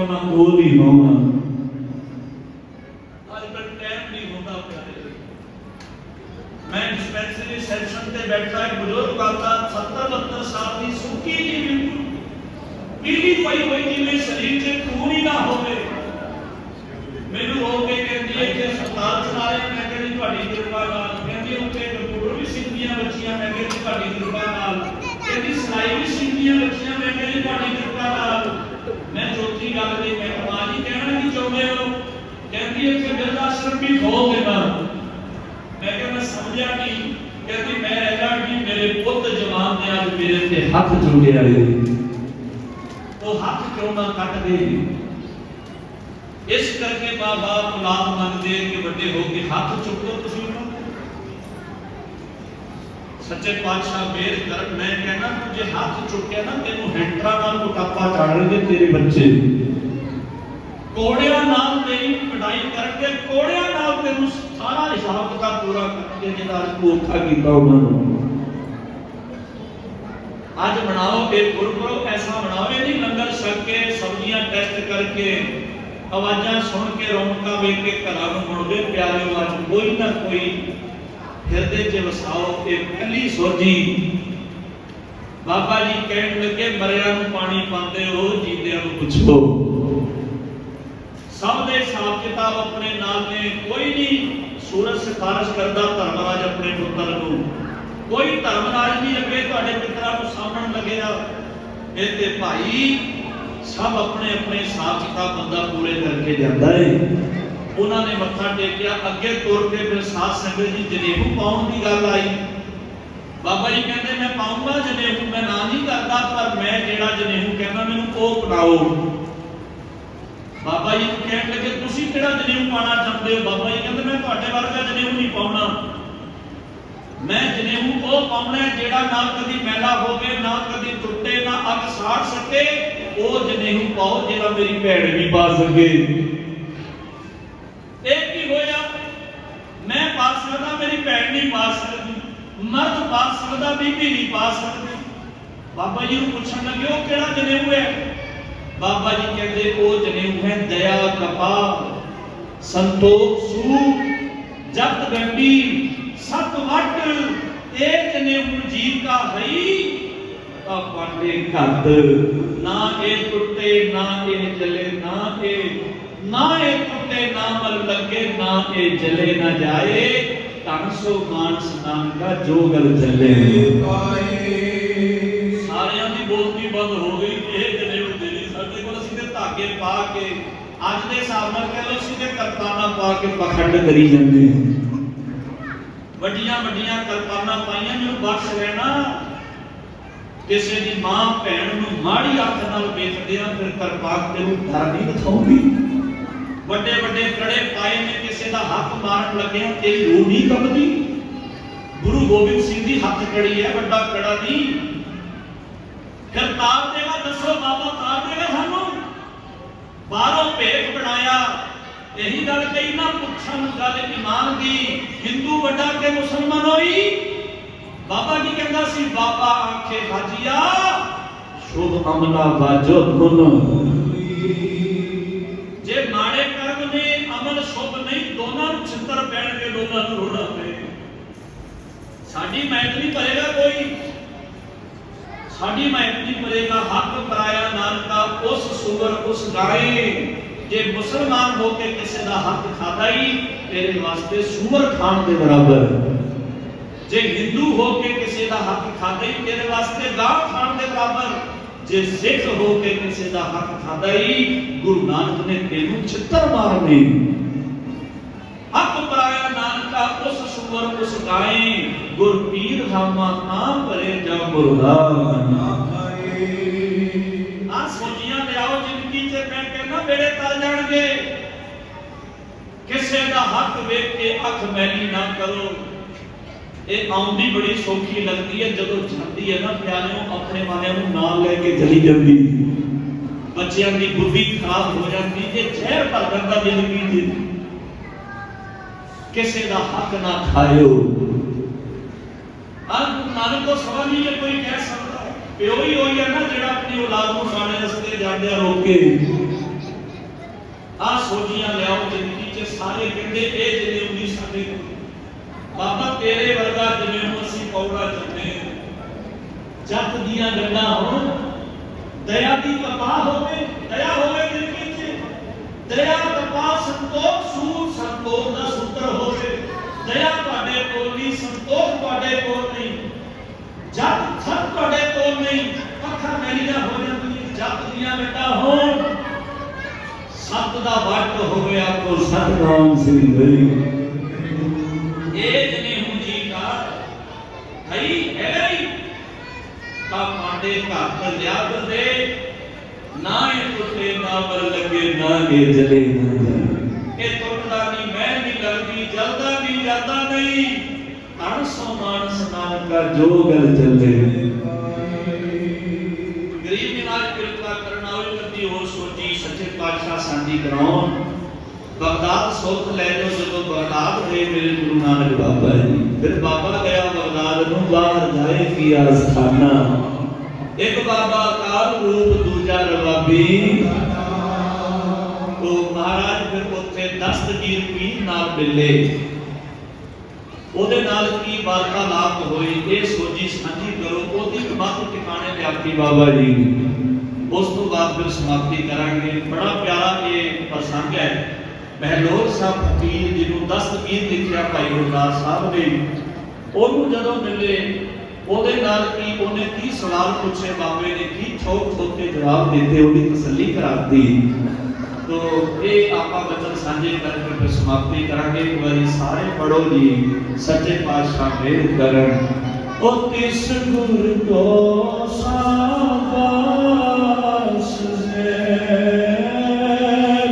मैं कोल ही होवां। अजकल टाइम नहीं होता प्यारे। मैं डिस्पेंसरी सेक्शन ते बैठा एक बुजुर्ग आता 70-72 साल की सुक्की जी बिल्कुल पीली पई हुई जिवें शरीर से खून ही ना होवे। मैनू रो के कहती है कि अस्पताल चला रहे मैं कहती तुहाडी कृपा नाल कहती उत्ते कंप्यूटर भी सिखदियां बच्चियां मैं कहती तुहाडी कृपा नाल कहती सिलाई भी सिखदियां बच्चियां मैं कहती तुहाडी कृपा नाल। मैं चौथी गल ते मैं मां जी कहना की चाहुंदे हो कहती है कि बिरध आश्रम भी खोल देना। मैं कहा मैं समझिया नहीं कहती मैं ऐसा कि मेरे पुत जवान ने अज मेरे ते हाथ जोड़े आए तो हाथ क्यों ना कट दे। इस करके मां बाप औलाद मंगते कि बड़े हो के हाथ चुको तुसीं सच्चे पातशाह मेहर कर। मैं कहना तू जे हाथ चुकिया ना तेनू हैंटरा नाल मोटापा चाड़नगे तेरे बच्चे कोड़िया नाल तेरी पिटाई करके कोड़िया नाल तेनू सारा हिसाब किताब पूरा करके जिहदा भूखा कीता उन्हां नूं। आज बनाओ एक गुरपुरब ऐसा बनाओ नहीं लंगर छक के सब्जियां टेस्ट करके आवाज़ां सुन के रौनकां वेख के घरां नूं मुड़दे प्यारे अज कोई ना कोई हिरदे च वसाओ। एक पहली सोझी बाबा जी कहण लगे मरिया नूं पानी पांदे हो जींदियां नूं पुछो। सब दे हिसाब किताब अपने नाल ने कोई नहीं सूरज सिफारिश करदा धर्मराज अपने पुत्र नूं कोई धर्मराज नहीं अगे तुहाडे पितरां नूं सामण लगेगा। इह ते भाई सब अपने अपने हिसाब किताब बंदा पूरे करके जाता है। उन्होंने मत्था टेकिया अगे तुर के फिर साध संगत जी जनेऊ पाउण की गल आई। बाबा जी कहते मैं पाऊंगा जनेऊ मैं ना नहीं करता पर मैं जेड़ा जनेऊ कहना मैनू वो अपनाओ। बाबा जी कहने लगे तुसीं किहड़ा जनेऊ पाना चाहते हो। बाबा जी कहते मैं तुहाडे वर्गा जनेऊ नहीं पाउणा। मैं जनेऊ वो पाउणा जेड़ा ना कदी मैला होवे ना कदी टुटे ना अग साड़ सके वो जनेऊ पाओ जेड़ा मेरी भैण भी पा सके। एक ही होया मैं पा सकदा मेरी भैण नहीं पा सकती मर्द पा सकदा बीबी नहीं पा सकती। बाबा जी पूछण लगे वो केड़ा जनेऊ है। बाबा जी कहते वो जनेऊ है दया कपाल संतोष सूख जत गंडी सत वट ए जनेऊ जीव का हई पांडे घत ना ए टुटे ना ए जले ना ए टुटे ना मल लगे ना ए जले ना जाए धन सो मान स्नान का जो गल चले। सारियां दी बोलती बंद हो गई। एक जनेऊ तेरी साडे कोल असीं ते धागे पा के अज दे हिसाब नाल कह लो असीं ते करताना पा के पखंड करी जांदे वड्डियां वड्डियां करताना पाईयां मैनूं बख्श लेना। किसी की मां भैन नूं माड़ी अख नाल वेखदियां फिर करपाक तेनूं डर नहीं दिखाऊगी। बड़े बड़े कड़े पाए ने किसी का हक मारन लगे तेरी रूह नहीं कंबदी। गुरु गोबिंद सिंह की हथ कड़ी है बड़ा कड़ा नहीं। फिर तार देगा दसो बाबा तार देगा सानू बाहरों भेख बनाया। यही गल कही ना पुछन गल ईमान दी हिंदू बड़ा के मुसलमान होई। बाबा जी कहता सी बाबा आखे हाजिया शुभ अमला बाजो धुन। जे माड़े कर्म ने अमल शुभ नहीं दोनों छितर पैण के दोनों रोना पे साडी मैत नहीं भरेगा कोई साडी मैत नहीं भरेगा। हक पराया नानका उस सुगर उस गाय। जे मुसलमान होके किसी का हक खाता ही तेरे वास्ते सुअर खान के बराबर। जे हिंदू होके किसी का हक खाता ही तेरे वास्ते गां खान के बराबर। जे सिख होके किसी का हक खाता ही गुरु नानक ने तेनू छितर मारने। हक पराया नानका उस सुअर उस गाय गुर पीर हामा नाम भरे जा गुरदास। आ सोचियां लियाओ जिंदगी च मैं कहना बेड़े तर जाणगे। किसी का हक वेख के अख मैली ना करो। ये आउंदी बड़ी सौखी लगती है जदों जाती है ना प्यारियों अपने वालियां नूं नाल लेके चली जाती। बच्चियां दी बुद्धि खराब हो जाती है जहर भर जाता जिंदगी च। किसी का हक ना खाओ। नानक को सवाल नहीं है कोई कह सकता प्यो ही होई है ना जिहड़ा अपनी औलाद नूं साणे रस्ते जांदे रोके आ सोचियां लियाओ जिंदगी च सारे कहते ए जिन्हें उन्नी साडे बाबा तेरे वर्गा जिन्हें असीं पौड़ा चलते जप दियां गल्लां होण दया दी कपा होवे दया होवे जिंदगी च दया कपा संतोख सूर संतोख दा सूत्र होवे दया तुहाडे कोल नहीं संतोख तुहाडे कोल नहीं जप सत तुहाडे कोल नहीं अखां मैलियां हो जांदियां जप दियां गल्लां होण सत दा वट होवे आपको सतनाम श्री हरि एक ने हूं जी का हई है नहीं ता पांडे घर पर लिया कर दे ना ये टुटे ना बल लगे ना ये जले ना ये टुटदा नहीं मैं नहीं लगदी जलदा नहीं जाता नहीं अण सो मानस नानक का जो गल चले गरीब के नाल कृपा करना होवे कदी हो सोची सच्चे पातशाह सांझी कराउन बगदाद सुख ले जो जदों बगदाद गए मेरे गुरु नानक बाबा जी फिर बाबा गया बगदाद नूं बाहर जाए की आस्थाना एक बाबा काल रूप दूजा रबाबी तो महाराज फिर उत्थे दस्तगीर पीर नाल मिले ਉਹਦੇ ਨਾਲ ਕੀ ਵਾਰਤਾਲਾਪ ਹੋਈ ਇਹ ਸੋਝੀ ਸਾਂਝੀ ਕਰੋ ਉਹਦੀ ਮੱਤ ਟਿਕਾਣੇ ਤੇ ਆਪੀ ਬਾਬਾ ਜੀ ਉਸ ਤੋਂ ਬਾਅਦ ਫਿਰ ਸਮਾਪਤੀ ਕਰਾਂਗੇ ਬੜਾ ਪਿਆਰਾ ਇਹ ਪ੍ਰਸੰਗ ਹੈ ਮਹਿਲੋਰ ਸਾਹਿਬ ਫਕੀਰ ਜਿਹਨੂੰ ਦਸਤਗੀਰ ਲਿਖਿਆ ਭਾਈ ਗੁਰਦਾਸ ਸਾਹਿਬ ਨੇ ਉਹਨੂੰ ਜਦੋਂ ਮਿਲੇ ਉਹਦੇ ਨਾਲ ਕੀ ਉਹਨੇ ਕੀ ਸਵਾਲ ਪੁੱਛੇ ਬਾਬੇ ਨੇ ਕੀ ਛੋਟ ਛੋਟ ਕੇ ਜਵਾਬ ਦਿੱਤੇ ਉਹਦੀ ਤਸੱਲੀ ਕਰਾਤੀ तो ये आपा वचन सांझे करके फिर समाप्ति करांगे एक बारी सारे पढ़ो जी सच्चे पातशाह मेहर करन ओ तिस गुर को शाबाश है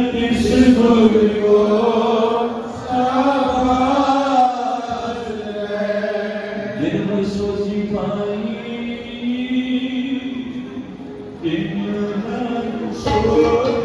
तिस गुर को शाबाश है जिन में सोची पाई तिन सोची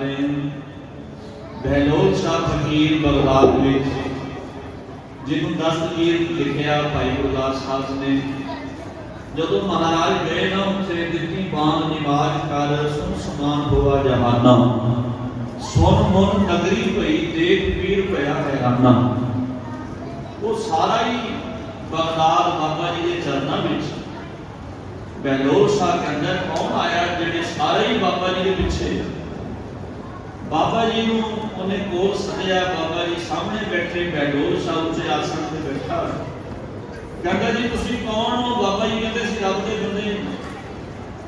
ने बहलोल शाह फकीर बगदाद में जिन्हों दस्तगीर लिखिया भाई गुरदास साहब ने जदों महाराज गए ना उसे दिती बाण निवाज कर सुन समान होआ जहाना सुन मुन नगरी भई देख पीर पया हैराना। वो सारा ही बगदाद बाबा जी के चरणों में बहलोल शाह के अंदर कौन आया जिहड़े सारे ही बाबा जी के पीछे बाबा जी नूं उन्हें कोल सदिया। बाबा जी सामने बैठे बहलोल शाह उच्चे आसन ते बैठा कहता जी तुसीं कौन हो। बाबा जी कहते सी रब दे बंदे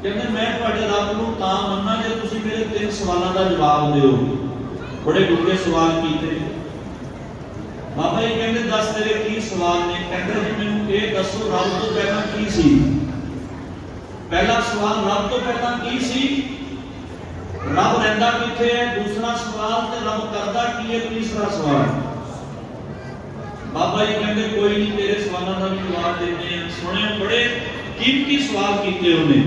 कहते मैं तुहाडे रब नूं तां मन्ना जे तुसीं मेरे 3 सवालों का जवाब दिओ। बड़े डूंघे सवाल कीते। बाबा जी कहते दस तेरे की सवाल ने। कहते जी मैनूं ये दसो रब तो पहला की सी। पहला सवाल रब तो पहला की सी, रब रहिंदा किथे है। दूसरा सवाल ते रब करदा की है। तीसरा सवाल बाबा जी कहते कोई नहीं तेरे सवालों का भी जवाब देते हैं। सुने बड़े कीमती सवाल किए उन्हें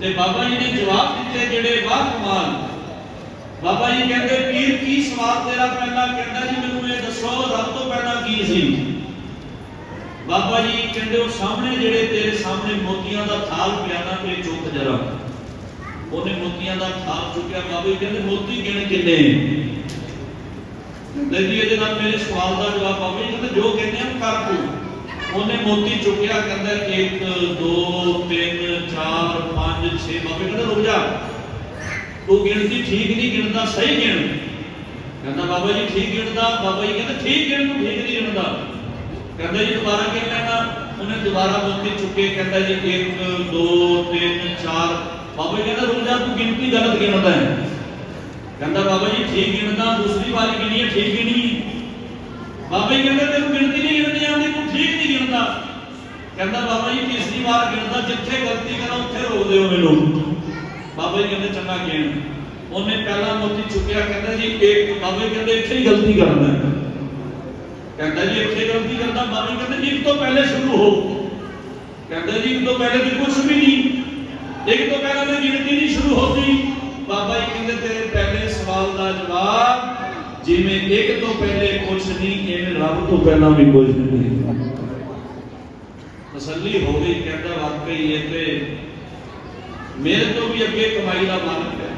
ते बाबा जी ने जवाब दिते जेड़े वाह कमाल। बाबा जी कहते पीर की सवाल तेरा पहला कहता जी मैनूं ये दसो रब तो पहला की सी। बाबा जी कहते वो सामने जेड़े तेरे सामने मोतियां दा थाल पिया ना ते चुक जरा। उन्हें मोतियां दा थाल चुकिया। बाबा जी कहते मोती गिण किन्ने जी ये मेरे सवाल का जवाब बाबा जी कहते जो कहते हैं कर तू। उन्हें मोती चुकिया कहता 1 2 3 4 5 6। बाबा कहते रुक जा तू गिनती ठीक नहीं गिनता सही गिन। कहता बाबा जी ठीक गिनता। बाबा जी कहते ठीक गिन तू ठीक नहीं गिनता। कहता जी दोबारा गिन लेना। उन्हें दोबारा मोती चुके कहता जी 1 2 3 4। बाबा जी कहता रुक जा तू गिनती गलत गिनता है। कहता बाबा जी ठीक गिनता दूसरी बार गिनी है ठीक गिनी। बाबा जी कहते तेन गिनती नहीं गिनती आती तू ठीक नहीं गिनता। कहता बाबा जी तीसरी बार गिनता जिथे गलती करा उत्थे रोक दो मैनू। बाबा जी कहते चंगा गिन। उन्हें पहला मोती चुकिया कहता जी 1। बाबा जी कहते इत्थे ही गलती करदा। कहता जी इत्थे गलती करदा। बाबा जी कहते एक तो पहले शुरू हो। कहता जी एक तो पहले तो कुछ भी नहीं एक तो पहले तो गिनती नहीं शुरू होती। बाबा जी कहते तेरे पहले सवाल का जवाब जिवें एक तो पहले कुछ नहीं इवें रब तो पहला भी कुछ नहीं। तसल्ली हो गई। कहता वाकई ये ते मेरे तो भी अगे कमाई का मालिक है।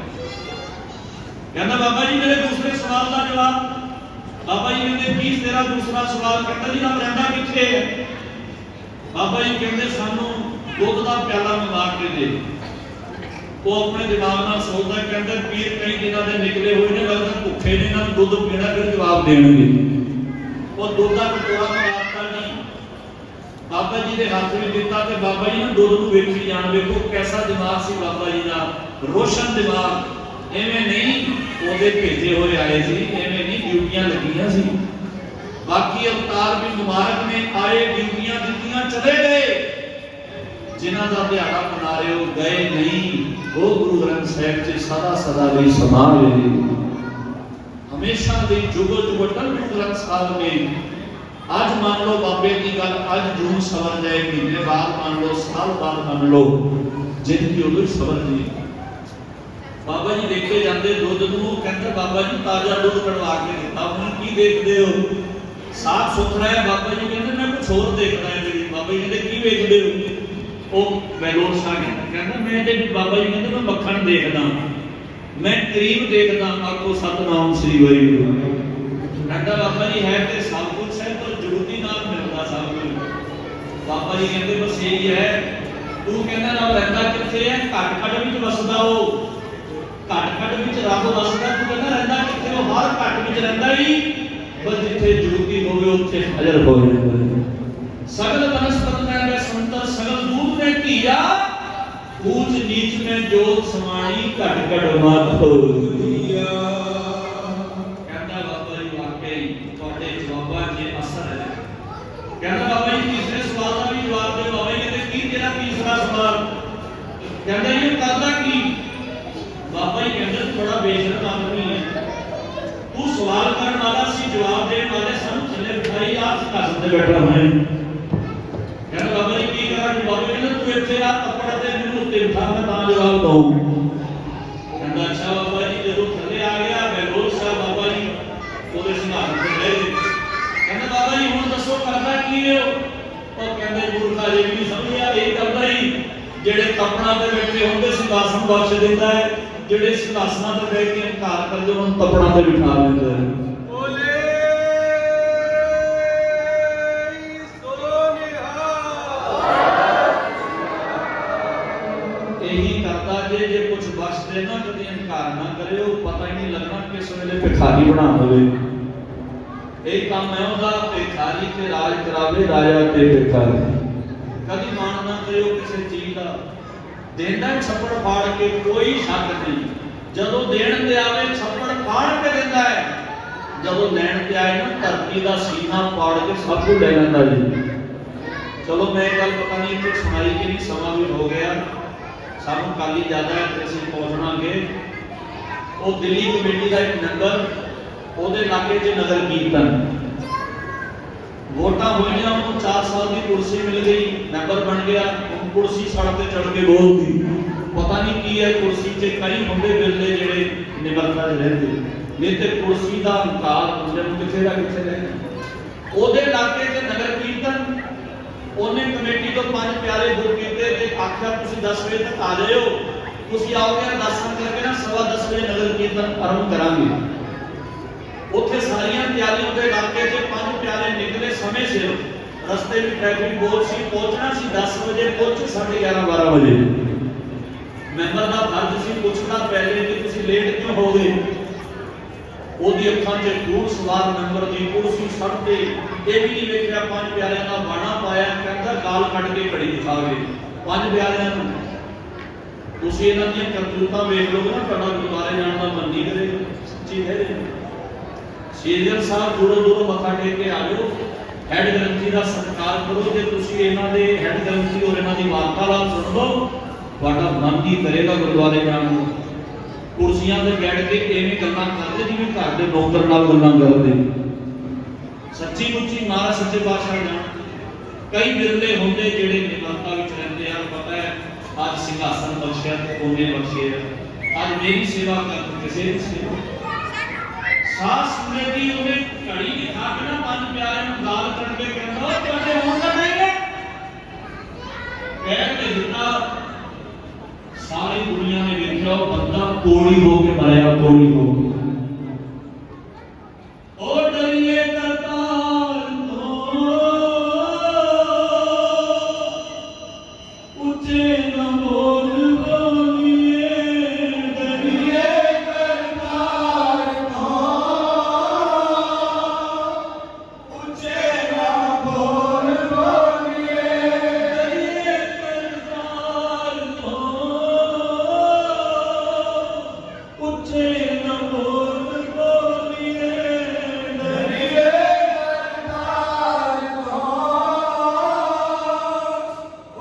कहता बाबा जी मेरे दूसरे सवाल का जवाब। बाबा जी कहते की तेरा दूसरा सवाल। कहता जी रब रहिंदा किथे है। बाबा जी कहते सानू दुध का प्याला मंगा के दे। वो अपने दिमाग नाल सोचदा कहता पीर कई दिनों के निकले हुए ने लगता भुखे ने ना दुध पीना फिर जवाब देंगे। वो दुध का कटोरा मंगाता नहीं बाबा जी के हाथ में दिता तो बाबा जी ने दुध को वेखी जान। देखो कैसा दिमाग सी बाबा जी का रोशन दिमाग। एवें नहीं ओदे भेजे हुए आए सी एवें नहीं ड्यूटियां लगियां सी। बाकी अवतार भी मुबारक ने आए ड्यूटियां दित्तियां चले गए। जिन्हां दा दिहाड़ा मना रहे हो गए नहीं। वो गुरु ग्रंथ साहिब से सदा सदा ਲਈ ਸਮਾ ਰਹੇ हमेशा ਦੇ जुगो जुगो टल गुरु ग्रंथ साहिब ने। आज मान लो बाबे की गल आज जून सवर जाए महीने बाद मान लो साल बाद मान लो जिनकी उदू सवर जी। बाबा जी देखे जाते दुध को कहते बाबा जी ताजा दुध कढ़वा के दिता। हम की देखते हो साफ सुथरा है। बाबा जी कहते मैं कुछ होर देखना है। बाबा जी कहते की वेखते हो। वो बहलोल शाह कहता मैं ते बाबा जी कहते मैं मक्खन देखदा मैं क्रीम देखदा। आखो सतनाम श्री वाहिगुरू। कहता बाबा जी है ते सब कुछ है पर जुगती नाल मिलदा सब कुछ। बाबा जी कहते बस यही है। तू कहना रब रहिंदा किथे है। घट घट विच वसदा हो घट घट विच रब वसदा। तू कहना रहिंदा किथे हो हर घट विच रहिंदा ही बस जिथे जुगती होवे उत्थे हाਜ਼ਰ हो जांदा। सगल वनस्पत में संतर सगल दूध में किया ऊंच नीच में जोत समाई घट घट मत हो दिया। कहता बाबा जी वाकई ਤੁਹਾਡੇ जवाबां जे असर है। कहता बाबा जी तीसरे सवाल का भी जवाब दे। बाबा जी कहते की तेरा तीसरा सवाल। कहता ये करदा की। बाबा जी कहते थोड़ा बेशर्म आदमी है तू सवाल करने वाला सी जवाब देने वाले सब थले बिठाई आप सिंहासन ते बैठा है। कहता बाबा जी की करा बाबा जी तू इत्थे आ कपड़ा ते मैनू उत्ते बिठा मैं तां जवाब दूं। कहता अच्छा बाबा जी जदों ਤਪਣਾ ਤੇ ਬੈਠੇ ਹੁੰਦੇ ਸਿੰਘਾਸਨ ਬਖਸ਼ ਦਿੰਦਾ ਹੈ, ਜਿਹੜੇ ਸਿੰਘਾਸਨਾਂ ਤੇ ਬੈਠ ਕੇ ਹੰਕਾਰ ਕਰਦੇ ਉਹਨਾਂ ਨੂੰ ਤਪਣਾ ਤੇ ਬਿਠਾ ਦਿੰਦਾ ਹੈ। ਇਹੀ ਕਰਦਾ ਜੇ ਕੁਝ ਬਖਸ਼ਦੇ ਨਾ, ਕਦੇ ਹੰਕਾਰ ਨਾ ਕਰਿਓ, ਪਤਾ ਹੀ ਨਹੀਂ ਲੱਗਣਾ ਕਿਸ ਵੇਲੇ ਭਿਖਾਰੀ ਬਣਾ ਹੋਵੇ। ਇਹ ਕੰਮ ਹੈ ਉਹਦਾ, ਭਿਖਾਰੀ ਤੇ ਰਾਜ ਕਰਾਵੇ ਰਾਜਾ ਤੇ ਭਿਖਾਰੀ। ਕਦੀ ਮਾਣ ਨਾ ਕਰਿਓ ਕਿਸੇ ਚੀਜ਼ ਦਾ। ਦੇਂਦਾ ਛੱਪੜ ਫਾੜ ਕੇ ਕੋਈ ਸ਼ੱਕ ਨਹੀਂ, ਜਦੋਂ ਦੇਣ ਤੇ ਆਵੇ ਛੱਪੜ ਫਾੜ ਕੇ ਦਿੰਦਾ ਹੈ, ਜਦੋਂ ਲੈਣ ਤੇ ਆਏ ਨਾ ਧਰਤੀ ਦਾ ਸੀਨਾ ਪਾੜ ਕੇ ਸਭ ਕੁਝ ਲੈ ਲੈਂਦਾ ਜੀ। ਚਲੋ ਮੈਂ ਇਹ ਗੱਲ ਪਤਾ ਨਹੀਂ ਇੱਥੇ ਸੁਣਾਈ ਕਿ ਨਹੀਂ, ਸਮਾਂ ਵੀ ਹੋ ਗਿਆ, ਸਾਨੂੰ ਕੱਲ ਹੀ ਜ਼ਿਆਦਾ ਹੈ ਤੇ ਅਸੀਂ ਪਹੁੰਚਾਂਗੇ। ਉਹ ਦਿੱਲੀ ਕਮੇਟੀ ਦਾ ਇੱਕ ਮੈਂਬਰ, ਉਹਦੇ ਇਲਾਕੇ 'ਚ ਨਗਰ ਕੀਰਤਨ, ਵੋਟਾਂ ਹੋਈਆਂ, ਉਹਨੂੰ 4 ਸਾਲ ਦੀ ਕੁਰਸੀ ਮਿਲ ਗਈ, ਮੈਂਬਰ ਬਣ ਗਿਆ। ਉਹ ਕੁਰਸੀ ਸੜਕ ਤੇ ਚੜ ਕੇ ਬੋਲਦੀ, ਪਤਾ ਨਹੀਂ ਕੀ ਹੈ ਕੁਰਸੀ 'ਚ। ਕਈ ਹੁੰਦੇ ਮਿਲਦੇ ਜਿਹੜੇ ਨਿਮਰਤਾ 'ਚ ਰਹਿੰਦੇ, ਨਹੀਂ ਤੇ ਕੁਰਸੀ ਦਾ ਹੰਕਾਰ ਬੰਦੇ ਨੂੰ ਕਿੱਥੇ ਦਾ ਕਿੱਥੇ ਰਹਿੰਦਾ। ਉਹਦੇ ਇਲਾਕੇ 'ਚ ਨਗਰ ਕੀਰਤਨ, ਉਹਨੇ ਕਮੇਟੀ ਤੋਂ 5 ਪਿਆਰੇ ਬੁੱਕ ਕੀਤੇ ਤੇ ਆਖਿਆ ਤੁਸੀਂ 10 ਵਜੇ ਤੱਕ ਆ ਜਾਇਓ। ਤੁਸੀਂ ਆਓਗੇ 10 ਕਰਕੇ ਨਾ 10:15 ਵਜੇ ਨਗਰ ਕੀਰਤਨ ਆਰੰਭ ਕਰਾਂਗੇ। ਉੱਥੇ ਸਾਰੀਆਂ ਤਿਆਰੀਆਂ ਦੇ ਇਲਾਕੇ 'ਚ 5 ਪਿਆਰੇ ਨਿਕਲੇ ਸਮੇਂ ਸਿਰ। ਰਸਤੇ ਵਿੱਚ ਟ੍ਰੈਫਿਕ ਬਹੁਤ ਸੀ, ਪਹੁੰਚਣਾ ਸੀ 10 ਵਜੇ, ਪਹੁੰਚੇ 11:30 ਵਜੇ। ਮੈਂਬਰ ਦਾ ਫਰਜ਼ ਸੀ ਪੁੱਛਣਾ ਪਹਿਲੇ ਕਿ ਤੁਸੀਂ ਲੇਟ ਕਿਉਂ ਹੋ ਗਏ। ਉਹਦੀ ਅੱਖਾਂ 'ਚ ਧੂੜ ਸਵਾਰ ਮੈਂਬਰ ਦੀ ਕੁਰਸੀ ਸੜ ਕੇ ਇਹ ਵੀ ਨਹੀਂ ਵੇਖਿਆ 5 ਪਿਆਰਿਆਂ ਦਾ ਬਾਣਾ ਪਾਇਆ, ਕਹਿੰਦਾ ਗਾਲ ਕੱਢ ਕੇ ਘੜੀ ਦਿਖਾਵੇ 5 ਪਿਆਰਿਆਂ ਨੂੰ। ਤੁਸੀਂ ਇਹਨਾਂ ਦੀਆਂ ਕਰਤੂਤਾਂ ਵੇਖ ਲਓਗੇ ਨਾ, ਤੁਹਾਡਾ ਗੁਰਦੁਆਰੇ ਜਾਣ ਦਾ ਮਨ ਨਹੀਂ ਕਰੇਗਾ। ਸੱਚੀ ਕਹਿ ਰਹੇ ਸੀਰੀਅਲ ਸਾਹਿਬ, ਦੂਰੋਂ ਦੂਰੋਂ ਮੱਥਾ ਟੇਕ ਕੇ ਆ ਜਾਓ, ਹੈਡ ਗ੍ਰੰਥੀ ਦਾ ਸਤਿਕਾਰ ਕਰੋ। ਜੇ ਤੁਸੀਂ ਇਹਨਾਂ ਦੇ ਹੈਡ ਗ੍ਰੰਥੀ ਔਰ ਇਹਨਾਂ ਦੀ ਵਾਰਤਾਲਾਪ ਸੁਣ ਲਓ, ਤੁਹਾਡਾ ਮਨ ਨਹੀਂ ਕਰੇਗਾ ਗੁਰਦੁਆਰੇ ਜਾਣ ਨੂੰ। ਕੁਰਸੀਆਂ ਤੇ ਬੈਠ ਕੇ ਐਵੇਂ ਗੱਲਾਂ ਕਰਦੇ ਜਿਵੇਂ ਘਰ ਦੇ ਨੌਕਰ ਨਾਲ ਗੱਲਾਂ ਕਰਦੇ। ਸੱਚੀ ਮੁੱਚੀ ਮਹਾਰਾਜ ਸੱਚੇ ਪਾਤਸ਼ਾਹ ਜਾਣ। ਕਈ ਬਿਰਲੇ ਹੁੰਦੇ ਜਿਹੜੇ ਨਿਮਰਤਾ ਵਿੱਚ ਰਹਿੰਦੇ ਆ। ਪਤਾ ਹੈ ਅੱਜ ਸਿੰਘਾਸਨ ਬਖਸ਼ਿਆ ਤੇ ਉਹਨੇ ਬਖਸ਼ੇ, ਅੱਜ ਮੇਰੀ ਸੇਵਾ ਕਰ ਕਿਸੇ ਦੀ ਸੇਵਾ। ਸਾਸ ਸੁਣੇ ਦੀ ਉਹਨੇ ਘੜੀ ਦਿਖਾ ਕੇ ਨਾ 5 ਪਿਆਰਿਆਂ ਨੂੰ ਗਾਲ ਕੱਢ ਕੇ ਕਹਿੰਦਾ ਤੁਹਾਡੇ ਹੋਣ ਦਾ ਨਹੀਂ ਹੈ, ਕਹਿ ਕੇ ਦਿੱਤਾ। ਸਾਰੀ ਦੁਨੀਆ ਨੇ ਵੇਖਿਆ ਉਹ ਬੰਦਾ ਕੋੜੀ ਹੋ ਕੇ ਮਰਿਆ, ਕੋੜੀ ਹੋ ਕੇ। ਉਹ ਡਰੀਏ ਕਰਤਾਰ ਤੋਂ ਉੱਚੇ ਨਾ ਬੋਲ ਬੋਲੀਏ, ਡਰੀਏ ਕਰਤਾਰ ਤੋਂ ਉੱਚੇ ਨਾ ਬੋਲ ਬੋਲੀਏ, ਡਰੀਏ ਕਰਤਾਰ ਤੋਂ ਉੱਚੇ ਨਾ ਬੋਲ ਬੋਲੀਏ, ਡਰੀਏ ਕਰਤਾਰ ਤੋਂ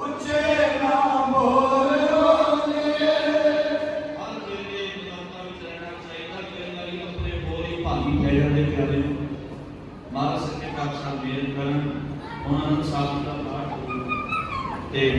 ਉੱਚੇ ਨਾ ਬੋਲ ਬੋਲੀਏ। ਹਰ ਵੇਲੇ ਨਿਮਰਤਾ ਵਿੱਚ ਰਹਿਣਾ ਚਾਹੀਦਾ। ਕਈ ਵਾਰੀ ਆਪਣੇ ਬੋਲ ਹੀ ਭਾਗੀ ਪੈ ਜਾਂਦੇ ਪਿਆਰੇ। ਮਹਾਰਾਜ ਸੱਚੇ ਪਾਤਸ਼ਾਹ ਮਿਹਰ ਕਰਨ, ਉਹਨਾਂ ਨੂੰ ਸਾਥ ਦਾ ਪਾਠ ਤੇ